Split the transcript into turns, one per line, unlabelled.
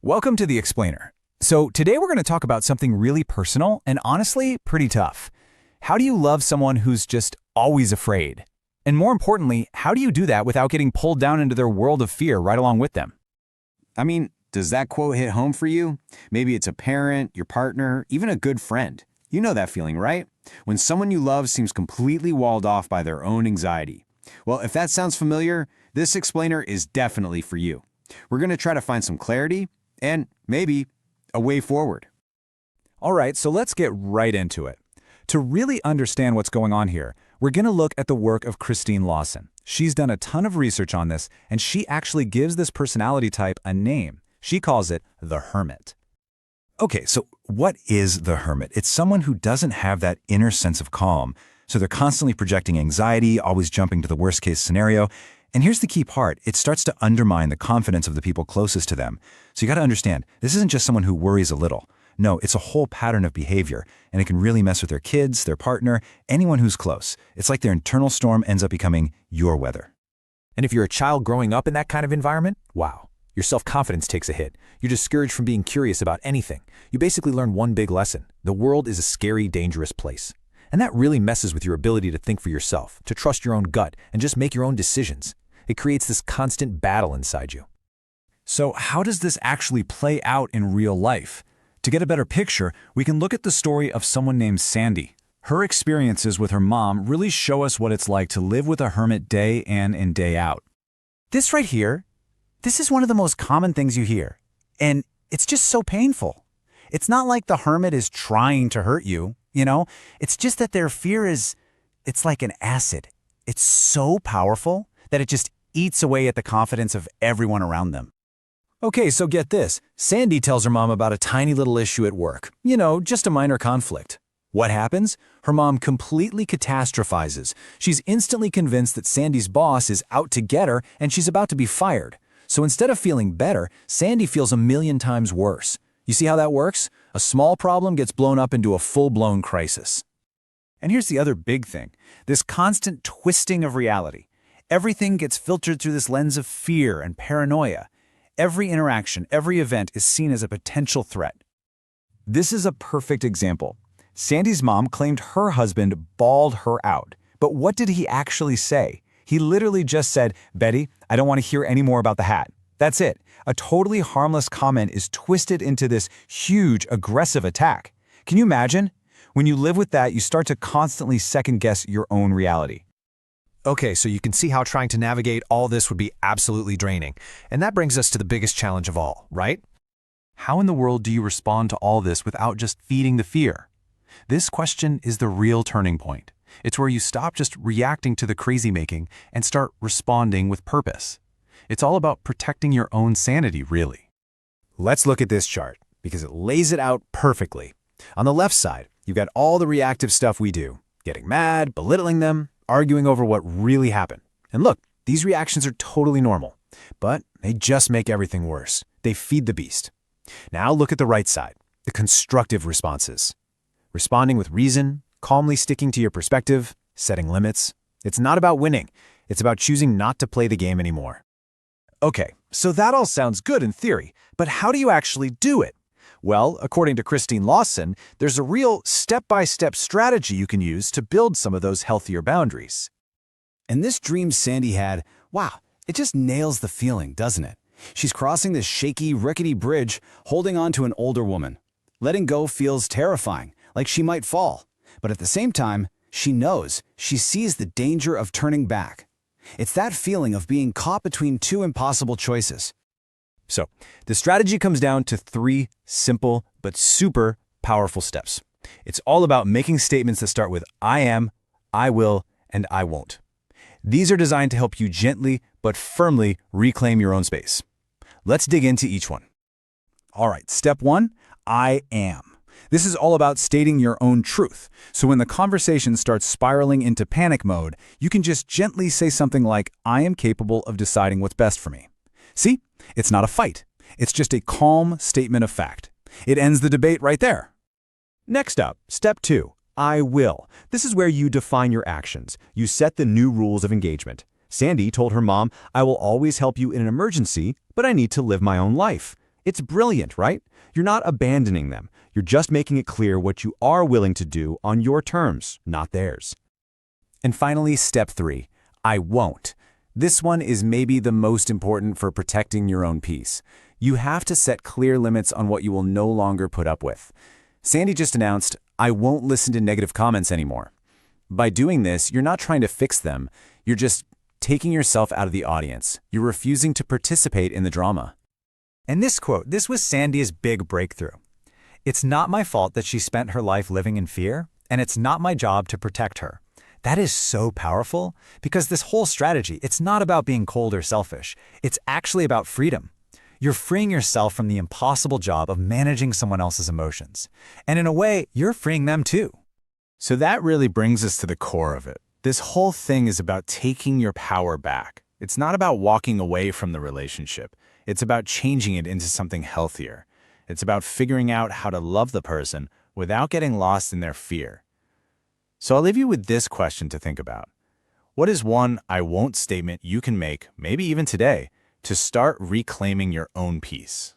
Welcome to The Explainer. So today we're going to talk about something really personal and honestly pretty tough. How do you love someone who's just always afraid? And more importantly, how do you do that without getting pulled down into their world of fear right along with them?
I mean, does that quote hit home for you? Maybe it's a parent, your partner, even a good friend. You know that feeling, right? When someone you love seems completely walled off by their own anxiety. Well, if that sounds familiar, this explainer is definitely for you. We're going to try to find some clarity and maybe a way forward.
All right, so let's get right into it. To really understand what's going on here, we're going to look at the work of Christine Lawson. She's done a ton of research on this, and she actually gives this personality type a name. She calls it the Hermit. Okay, so what is the Hermit? It's someone who doesn't have that inner sense of calm. So they're constantly projecting anxiety, always jumping to the worst-case scenario. And here's the key part. It starts to undermine the confidence of the people closest to them. So you got to understand, this isn't just someone who worries a little. No, it's a whole pattern of behavior, and it can really mess with their kids, their partner, anyone who's close. It's like their internal storm ends up becoming your weather.
And if you're a child growing up in that kind of environment, wow, your self-confidence takes a hit. You're discouraged from being curious about anything. You basically learn one big lesson. The world is a scary, dangerous place. And that really messes with your ability to think for yourself, to trust your own gut, and just make your own decisions. It creates this constant battle inside you.
So how does this actually play out in real life? To get a better picture, we can look at the story of someone named Sandy. Her experiences with her mom really show us what it's like to live with a hermit day in and day out. This right here, this is one of the most common things you hear, and it's just so painful. It's not like the hermit is trying to hurt you, It's just that their fear it's like an acid. It's so powerful that it just eats away at the confidence of everyone around them. Okay, so get this. Sandy tells her mom about a tiny little issue at work. Just a minor conflict. What happens? Her mom completely catastrophizes. She's instantly convinced that Sandy's boss is out to get her and she's about to be fired. So instead of feeling better, Sandy feels a million times worse. You see how that works? A small problem gets blown up into a full-blown crisis. And here's the other big thing. This constant twisting of reality. Everything gets filtered through this lens of fear and paranoia. Every interaction, every event is seen as a potential threat. This is a perfect example. Sandy's mom claimed her husband bawled her out. But what did he actually say? He literally just said, "Betty, I don't want to hear any more about the hat." That's it. A totally harmless comment is twisted into this huge, aggressive attack. Can you imagine? When you live with that, you start to constantly second-guess your own reality.
Okay, so you can see how trying to navigate all this would be absolutely draining. And that brings us to the biggest challenge of all, right?
How in the world do you respond to all this without just feeding the fear? This question is the real turning point. It's where you stop just reacting to the crazy-making and start responding with purpose. It's all about protecting your own sanity, really. Let's look at this chart, because it lays it out perfectly. On the left side, you've got all the reactive stuff we do, getting mad, belittling them, arguing over what really happened. And look, these reactions are totally normal, but they just make everything worse. They feed the beast. Now look at the right side, the constructive responses. Responding with reason, calmly sticking to your perspective, setting limits. It's not about winning. It's about choosing not to play the game anymore. Okay, so that all sounds good in theory, but how do you actually do it? Well, according to Christine Lawson, there's a real step-by-step strategy you can use to build some of those healthier boundaries. And this dream Sandy had, wow, it just nails the feeling, doesn't it? She's crossing this shaky, rickety bridge, holding on to an older woman. Letting go feels terrifying, like she might fall. But at the same time, she sees the danger of turning back. It's that feeling of being caught between two impossible choices. So, the strategy comes down to 3 simple but super powerful steps. It's all about making statements that start with I am, I will, and I won't. These are designed to help you gently but firmly reclaim your own space. Let's dig into each one. All right, step 1, I am. This is all about stating your own truth. So when the conversation starts spiraling into panic mode, you can just gently say something like, I am capable of deciding what's best for me. See? It's not a fight. It's just a calm statement of fact. It ends the debate right there.
Next up, step 2, I will. This is where you define your actions. You set the new rules of engagement. Sandy told her mom, I will always help you in an emergency, but I need to live my own life. It's brilliant, right? You're not abandoning them. You're just making it clear what you are willing to do on your terms, not theirs.
And finally, step 3, I won't. This one is maybe the most important for protecting your own peace. You have to set clear limits on what you will no longer put up with. Sandy just announced, I won't listen to negative comments anymore. By doing this, you're not trying to fix them. You're just taking yourself out of the audience. You're refusing to participate in the drama.
And this quote, this was Sandy's big breakthrough. It's not my fault that she spent her life living in fear, and it's not my job to protect her. That is so powerful because this whole strategy, it's not about being cold or selfish. It's actually about freedom. You're freeing yourself from the impossible job of managing someone else's emotions. And in a way, you're freeing them too.
So that really brings us to the core of it. This whole thing is about taking your power back. It's not about walking away from the relationship. It's about changing it into something healthier. It's about figuring out how to love the person without getting lost in their fear. So I'll leave you with this question to think about. What is one I won't statement you can make, maybe even today, to start reclaiming your own peace?